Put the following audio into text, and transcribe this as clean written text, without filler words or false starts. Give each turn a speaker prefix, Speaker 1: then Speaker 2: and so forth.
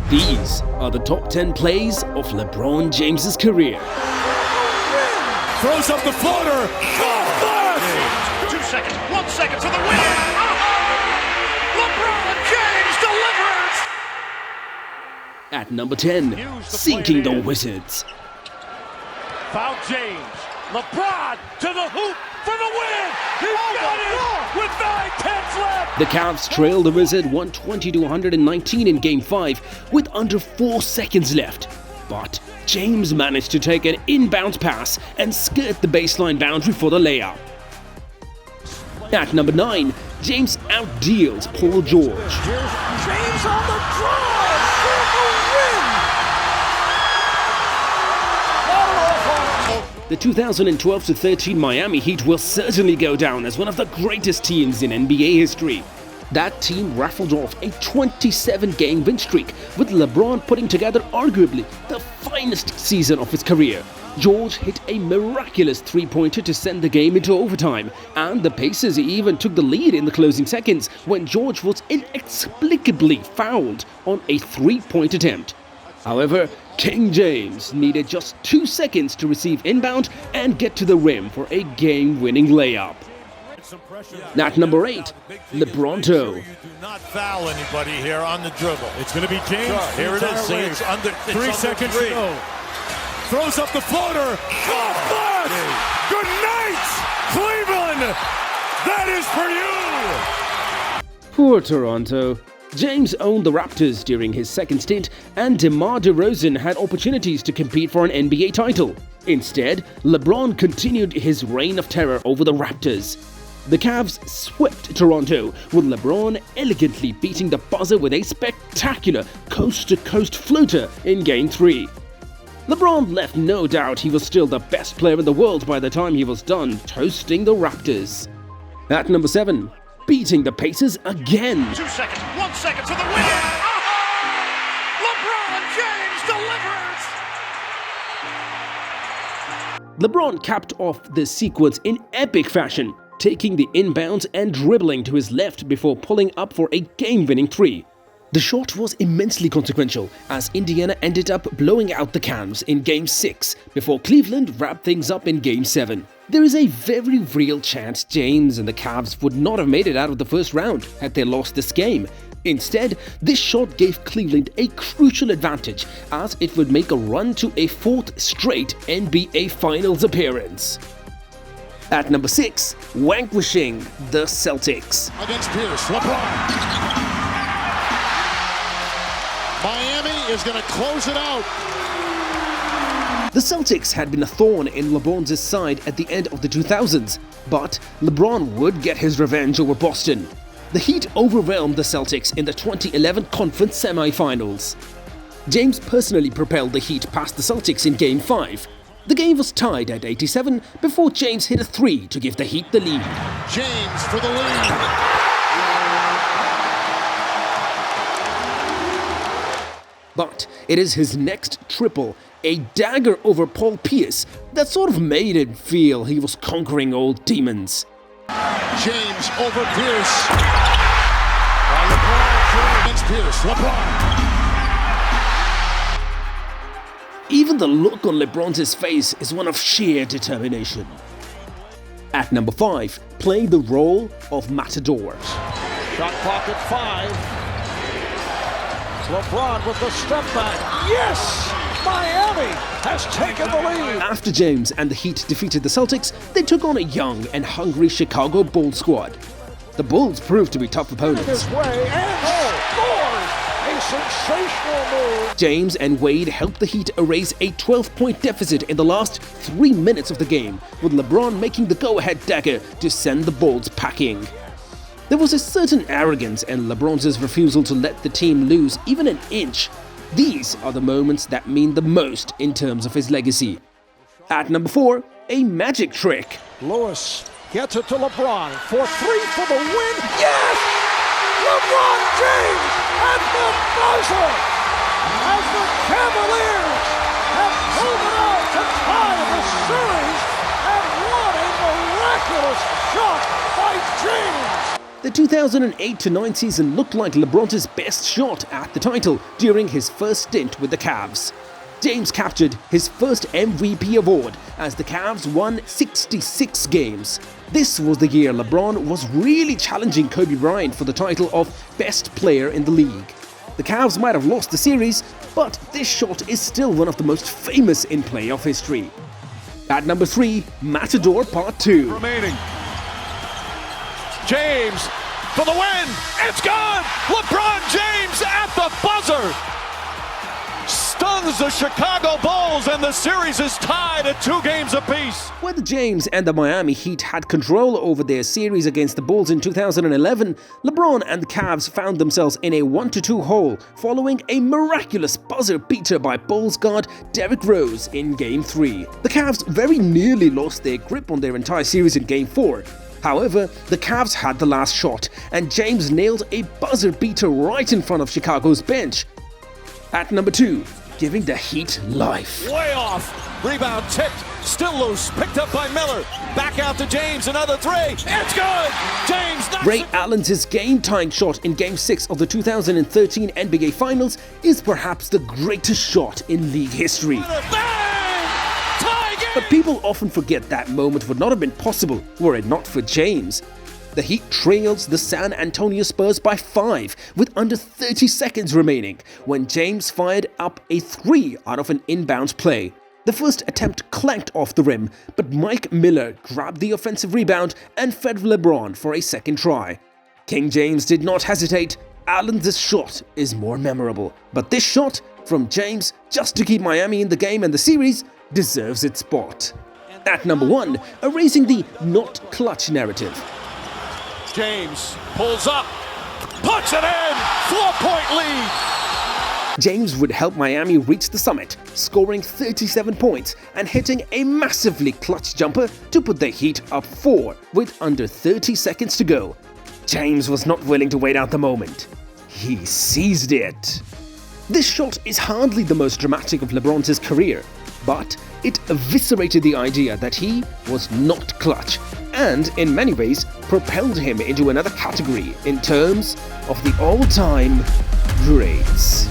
Speaker 1: These are the top 10 plays of LeBron James's career.
Speaker 2: Throws up the floater. Good!
Speaker 3: 2 seconds, 1 second for the win. LeBron James delivers.
Speaker 1: At number 10, sinking the Wizards.
Speaker 3: Foul James. LeBron to the hoop for the win. He's got it with 9-10 left.
Speaker 1: The Cavs trailed the Wizards 120-119 in Game 5 with under 4 seconds left. But James managed to take an inbound pass and skirt the baseline boundary for the layup. At number 9, James outdeals Paul George.
Speaker 2: Here's James on the drive for the win.
Speaker 1: The 2012-13 Miami Heat will certainly go down as one of the greatest teams in NBA history. That team raffled off a 27-game win streak, with LeBron putting together arguably the finest season of his career. George hit a miraculous three-pointer to send the game into overtime, and the Pacers even took the lead in the closing seconds when George was inexplicably fouled on a three-point attempt. However, King James needed just 2 seconds to receive inbound and get to the rim for a game-winning layup. At number 8, LeBronto.
Speaker 2: You do not foul anybody here on the dribble. It's going to be James. Here it is. See, it's under 3 seconds to go. Throws up the floater. Good night, Cleveland. That is for you.
Speaker 1: Poor Toronto. James owned the Raptors during his second stint, and DeMar DeRozan had opportunities to compete for an NBA title. Instead, LeBron continued his reign of terror over the Raptors. The Cavs swept Toronto, with LeBron elegantly beating the buzzer with a spectacular coast-to-coast floater in Game 3. LeBron left no doubt he was still the best player in the world by the time he was done toasting the Raptors. At number 7, beating the Pacers again.
Speaker 3: 2 seconds, 1 second for the win. LeBron James delivers.
Speaker 1: LeBron capped off this sequence in epic fashion, taking the inbounds and dribbling to his left before pulling up for a game-winning three. The shot was immensely consequential as Indiana ended up blowing out the Cavs in Game 6 before Cleveland wrapped things up in Game 7. There is a very real chance James and the Cavs would not have made it out of the first round had they lost this game. Instead, this shot gave Cleveland a crucial advantage as it would make a run to a 4th straight NBA Finals appearance. At number 6, vanquishing the Celtics.
Speaker 4: Against Pierce, LeBron. Miami is going to close it out.
Speaker 1: The Celtics had been a thorn in LeBron's side at the end of the 2000s, but LeBron would get his revenge over Boston. The Heat overwhelmed the Celtics in the 2011 conference semifinals. James personally propelled the Heat past the Celtics in Game 5. The game was tied at 87 before James hit a three to give the Heat the lead.
Speaker 4: James for the lead.
Speaker 1: But it is his next triple, a dagger over Paul Pierce, that sort of made him feel he was conquering old demons.
Speaker 4: James over Pierce. LeBron against Pierce. LeBron.
Speaker 1: Even the look on LeBron's face is one of sheer determination. At number 5, playing the role of Matador.
Speaker 2: Shot clock at 5. LeBron with the step back. Yes! Miami has taken the lead.
Speaker 1: After James and the Heat defeated the Celtics, they took on a young and hungry Chicago Bulls squad. The Bulls proved to be tough opponents.
Speaker 2: His way and scores! A sensational move.
Speaker 1: James and Wade helped the Heat erase a 12-point deficit in the last 3 minutes of the game, with LeBron making the go-ahead dagger to send the Bulls packing. There was a certain arrogance in LeBron's refusal to let the team lose even an inch. These are the moments that mean the most in terms of his legacy. At number 4, a magic trick.
Speaker 2: Lewis gets it to LeBron for 3 for the win. Yes! LeBron James at the buzzer as the Cavaliers have pulled it out to tie the series, and what a miraculous shot by James!
Speaker 1: The 2008-9 season looked like LeBron's best shot at the title during his first stint with the Cavs. James captured his first MVP award as the Cavs won 66 games. This was the year LeBron was really challenging Kobe Bryant for the title of Best Player in the league. The Cavs might have lost the series, but this shot is still one of the most famous in playoff history. At number 3, Matador Part 2.
Speaker 3: Remaining. James for the win. It's gone. LeBron James at the buzzer. Stuns the Chicago Bulls, and the series is tied at 2 games apiece.
Speaker 1: Whether James and the Miami Heat had control over their series against the Bulls in 2011, LeBron and the Cavs found themselves in a 1-2 hole following a miraculous buzzer beater by Bulls guard Derrick Rose in Game 3. The Cavs very nearly lost their grip on their entire series in Game 4. However, the Cavs had the last shot, and James nailed a buzzer beater right in front of Chicago's bench. At number 2, giving the Heat life.
Speaker 3: Way off. Rebound tipped. Still loose. Picked up by Miller. Back out to James. Another 3. It's good. James knocks
Speaker 1: Ray
Speaker 3: it.
Speaker 1: Allen's game-tying shot in Game 6 of the 2013 NBA Finals is perhaps the greatest shot in league history.
Speaker 3: Bang! Tie game.
Speaker 1: But people often forget that moment would not have been possible were it not for James. The Heat trails the San Antonio Spurs by 5 with under 30 seconds remaining when James fired up a 3 out of an inbounds play. The first attempt clanked off the rim, but Mike Miller grabbed the offensive rebound and fed LeBron for a second try. King James did not hesitate. Allen's shot is more memorable, but this shot from James, just to keep Miami in the game and the series, deserves its spot. At number 1, erasing the not clutch narrative.
Speaker 3: James pulls up. Puts it in. 4-point lead.
Speaker 1: James would help Miami reach the summit, scoring 37 points and hitting a massively clutch jumper to put the Heat up 4 with under 30 seconds to go. James was not willing to wait out the moment. He seized it. This shot is hardly the most dramatic of LeBron's career, but it eviscerated the idea that he was not clutch and, in many ways, propelled him into another category in terms of the all-time greats.